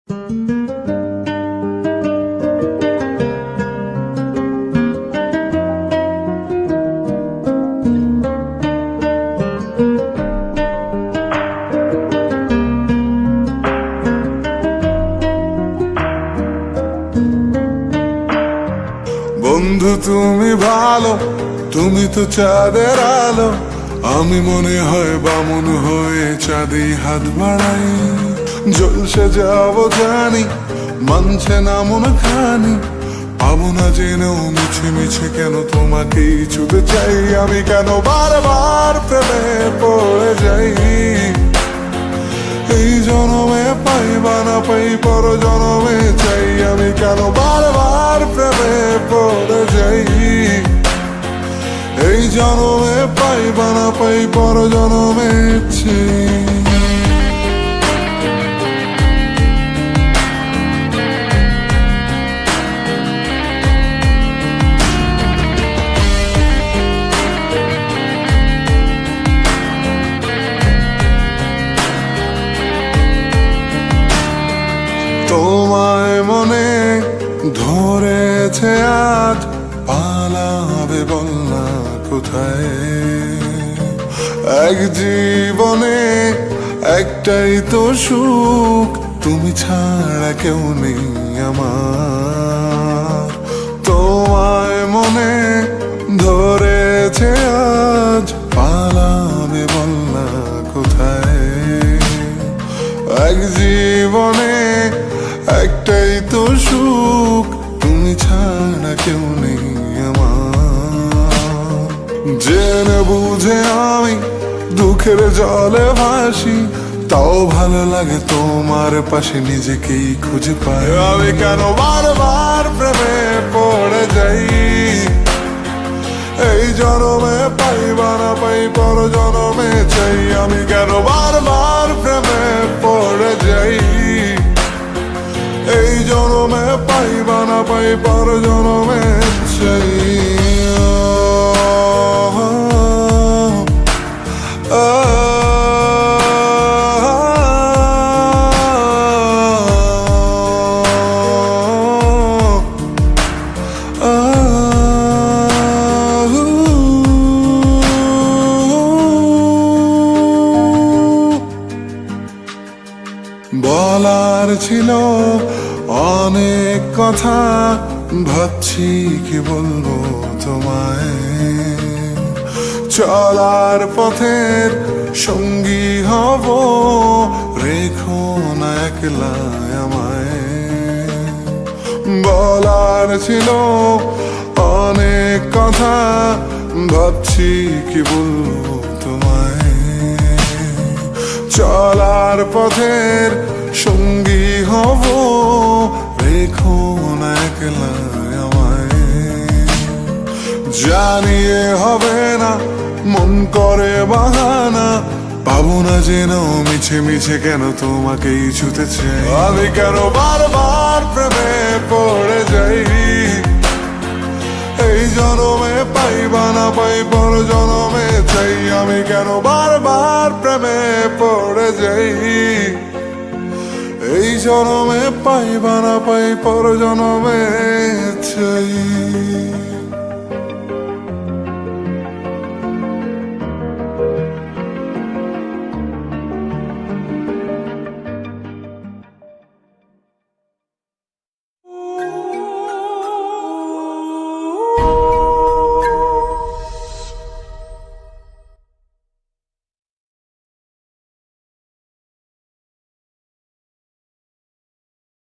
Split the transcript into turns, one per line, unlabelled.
বন্ধু তুমি ভালো, তুমি তো চাঁদের আলো। আমি মনে হয় বামুন হয়ে চাঁদে হাত বাড়াই। জলসে যাবো জানি, মানছে না মন খানি। পাবো না জেনেও মিছে মিছে কেন তোমাকেই ছুতে চাই। আমি কেন বারবার প্রেমে পড়ে যাই। এই জনমে পাই বা না পাই, পর জনমে চাই। আমি কেন বারবার প্রেমে পড়ে যাই। এই জনমে পাই বা না পাই, পর জনমে চাই। তোমায় মনে ধরেছে আজ, পালাবে বল না কোথায়। এক জীবনে একটাই তো সুখ, তুমি ছাড়া কেউ নেই আমার। তোমায় মনে ধরেছে আজ, পালাবে বল না কোথায়। এক জীবনে একটাই তো সুখ, তুমি ছাড়া কেউ নেই আমার। জেনে বুঝে আমি দুঃখের জলে ভাসি, তাও ভালো লাগে তোমার পাশে নিজেকেই খুঁজে পাই। আমি কেন বারবার প্রেমে পড়ে যাই। এই জনমে পাই বা না পাই, পর জনমে চাই। আমি কেন বারবার প্রেমে পড়ে যাই। এই জনমে পাই বা না পাই, পর জনমে চাই। বলার ছিল অনেক কথা, ভাবছি কি বলবো তোমায়। চলার পথের সঙ্গী হব, রেখো না একলা আমায়। বলার ছিল অনেক কথা, ভাবছি কি বলবো তোমায়। চলার পথের সঙ্গী হব, রেখো না একলা আমায়। জানিয়ে হবে না, মন করে বাহানা। পাবো না যেন মিছে মিছে কেন তোমাকেই ছুতে চাই। আমি কেন বারবার প্রেমে পড়ে যাই। এই জনমে পাই বা না পাই, পর জনমে চাই। আমি কেন বারবার প্রেমে পড়ে যাই। এই জনমে পাই বা না পাই, পর জনমে চাই।